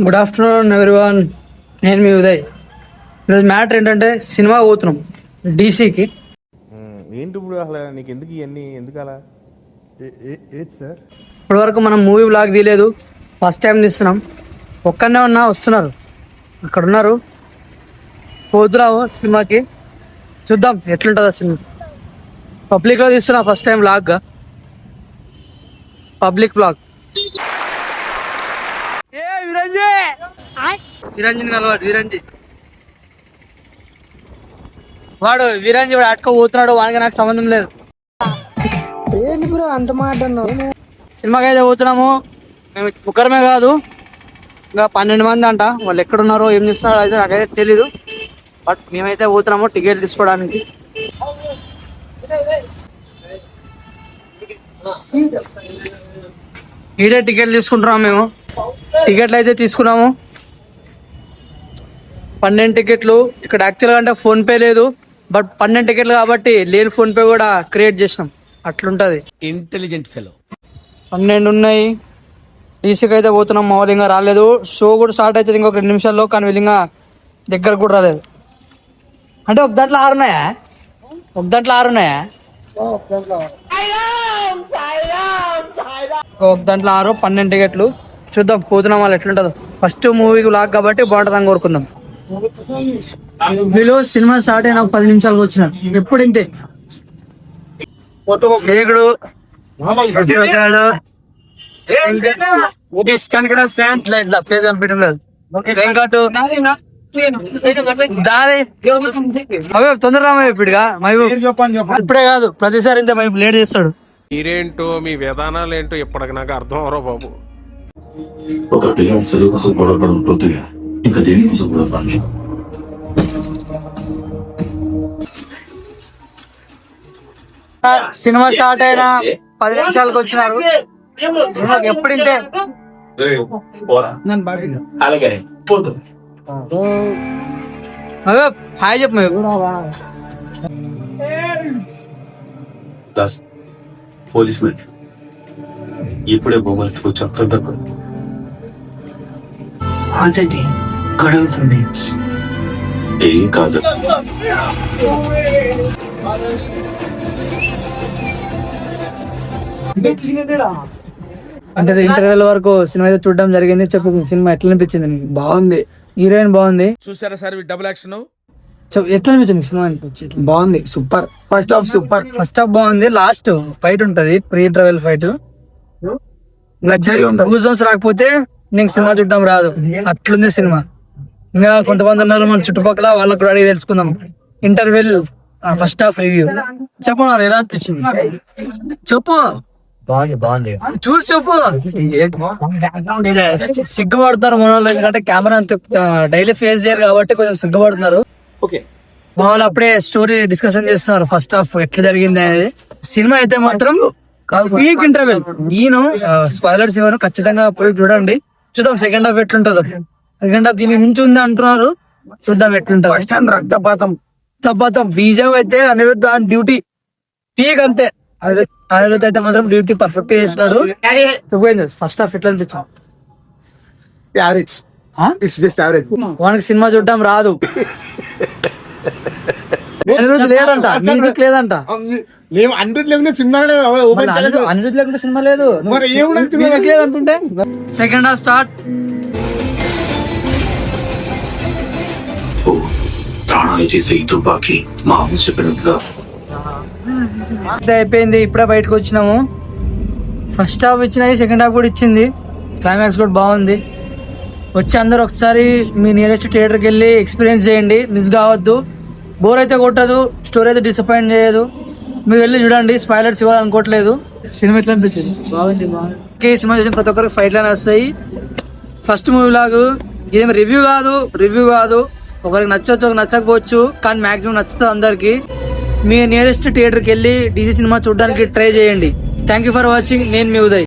Good afternoon everyone. నేను మీ ఉదయ్. ఈరోజు matter ఏంటంటే సినిమా పోతున్నాం డీసీకి. ఏంటి ఇప్పుడు అసలు నీకు ఎందుకు ఇవన్నీ ఎందుకు అలా ఏది సార్? ఇప్పటివరకు మనం మూవీ బ్లాగ్ తీయలేదు, ఫస్ట్ టైం తీస్తున్నాం. ఒక్కనే ఉన్నా వస్తున్నారు, అక్కడ ఉన్నారు. పోతున్నాము సినిమాకి, చూద్దాం ఎట్లుంటుందో సినిమా. పబ్లిక్లో తీస్తున్నా ఫస్ట్ టైం బ్లాగ్గా, పబ్లిక్ బ్లాగ్. విరంజన్ కలవాడు, వాడు అటుకో పోతున్నాడు. వానికి నాకు సంబంధం లేదు. ఏంటి బ్రో అంత మాట సినిమాకి అయితే పోతున్నాము. మేము ముగ్గురమే కాదు, ఇంకా 12 మంది అంట. వాళ్ళు ఎక్కడున్నారో ఏం చేస్తున్నారో అయితే నాకైతే తెలీదు. బట్ మేమైతే పోతున్నాము టికెట్ తీసుకోవడానికి. ఈడే టికెట్ తీసుకుంటున్నాము మేము. టికెట్లు అయితే తీసుకున్నాము 12 టికెట్లు. ఇక్కడ యాక్చువల్గా అంటే ఫోన్పే లేదు, బట్ 12 టికెట్లు కాబట్టి లేని ఫోన్పే కూడా క్రియేట్ చేసినాం. అట్లుంటది. Intelligent fellow. 12 ఉన్నాయి. డీసీకి అయితే పోతున్నాం. మా వాళ్ళు ఇంకా రాలేదు. షో కూడా స్టార్ట్ అవుతుంది ఇంకొక 2 నిమిషాల్లో, కానీ వీళ్ళు ఇంకా దగ్గర కూడా రాలేదు. అంటే ఒక దాంట్లో 6 ఉన్నాయా? ఒక దాంట్లో 6 12 టికెట్లు. చూద్దాం పోతున్నాం వాళ్ళు ఎట్లుంటుందో. ఫస్ట్ మూవీకి లాగ్ కాబట్టి బాగుంటుందని కోరుకుందాం. వీళ్ళు సినిమా స్టార్ట్ అయిన 10 నిమిషాలకు వచ్చినారు. ఎప్పుడు ఇంతే శేఖడు ఇట్లా ఫేస్ కనిపించడం వెంకట్ అవే తొందరగా ఇప్పుడుగా ఇప్పుడే కాదు ప్రతిసారి ఇంత మైపు లేట్ చేస్తాడు. మీరేంటో మీ విధానాలు ఏంటో ఇప్పటికి నాకు అర్థం అవరో బాబు. ఒక పిల్లల చదువు కోసం గొడవపడకపోతే ఇంకా దేని కోసం గొడవపడాలి? సినిమా స్టార్ట్ అయిన 10 నిమిషాలకు వచ్చినారు. ఎప్పుడు ఇంతే హాయ్ చెప్పు. పోలీసు ఇప్పుడే బొమ్మలు చెప్తాం తక్కువ గడవుతుంది. ఏం కాదు. అంటే ఇంటర్వెల్ వరకు సినిమా అయితే చూడడం జరిగింది. చెప్పు సినిమా ఎట్లా అనిపించింది నీకు? బాగుంది, హీరోయిన్ బాగుంది. చూసారా సార్ డబుల్ యాక్షన్? ఎట్లా అనిపించింది సినిమా? అనిపించింది బాగుంది, సూపర్. ఫస్ట్ హాఫ్ బాగుంది. లాస్ట్ ఫైట్ ఉంటది, ప్రీ ఇంటర్వెల్ ఫైట్. రాకపోతే నీకు సినిమా చూడడం రాదు, అట్లుంది సినిమా. ఇంకా కొంతమంది ఉన్నారు మన చుట్టుపక్కల, వాళ్ళకు కూడా అడిగి తెలుసుకుందాం. ఇంటర్వెల్ ఫస్ట్ హాఫ్ రివ్యూ చెప్పన్నారు, ఎలా అనిపించింది చెప్పు. బాగుంది చూసి చెప్పు. సిగ్గుపడుతున్నారు మన వాళ్ళు, ఎందుకంటే కెమెరా అంత డైలీ ఫేస్ చేయరు కాబట్టి కొంచెం సిగ్గుపడుతున్నారు. మా వాళ్ళు అప్పుడే స్టోరీ డిస్కషన్ చేస్తున్నారు ఫస్ట్ హాఫ్ ఎట్లా జరిగింది అనేది. సినిమా అయితే మాత్రం పీక్ ఇంటర్వెల్. ఈయన స్పాయిలర్స్ ఇవ్వను, ఖచ్చితంగా పోయి చూడండి. చూద్దాం సెకండ్ హాఫ్ ఎట్లుంటుందో. సెకండ్ హాఫ్ దీనికి మించి ఉంది అంటున్నారు, చూద్దాం ఎట్లుంటుంది. రక్తపాతం బీజం అయితే అనిరుద్ధ డ్యూటీ పీక్ అంతే. అనిరుద్ధ అయితే మాత్రం డ్యూటీ పర్ఫెక్ట్ చేస్తున్నారు. ఫస్ట్ హాఫ్ ఎట్లా అనిపించింది? యావరేజ్. It's just average. వానికి సినిమా చూడడం రాదు. అనిరుద్ధ్ లేదంట, మ్యూజిక్ లేదంట. అనిరుద్ధ్ లేకుండా సినిమా అనిరుద్ధ్ లేకుండా సినిమా లేదు, మ్యూజిక్ లేదంటుంటే. Second half start. ప్రాణాలు చేసే తుపాకీ మా అమ్మ చెప్పినట్టుగా అయిపోయింది. ఇప్పుడే బయటకు వచ్చినాము. ఫస్ట్ హాఫ్ ఇచ్చినాయి, సెకండ్ హాఫ్ కూడా ఇచ్చింది. క్లైమాక్స్ కూడా బాగుంది. వచ్చి అందరు ఒకసారి మీ నియరెస్ట్ థియేటర్కి వెళ్ళి ఎక్స్పీరియన్స్ చేయండి, మిస్ కావద్దు. బోర్ అయితే కొట్టదు, స్టోరీ అయితే డిసప్పాయింట్ చేయదు. మీరు వెళ్ళి చూడండి, స్పాయిలర్స్ ఇవ్వాలనుకోవట్లేదు. సినిమా ఎట్లా అనిపించింది? బాగుంది. సినిమా చూసిన ప్రతి ఒక్కరికి ఫైట్ లైన్ వస్తాయి. ఫస్ట్ మూవీ లాగు ఇదేమి రివ్యూ కాదు. ఒకరికి నచ్చవచ్చు, ఒకరికి నచ్చకపోవచ్చు, కానీ మాక్సిమం నచ్చుతుంది అందరికి. మీ నియరెస్ట్ థియేటర్కి వెళ్ళి డీసీ సినిమా చూడడానికి ట్రై చేయండి. Thank you for watching. నేను మీ ఉదయ్.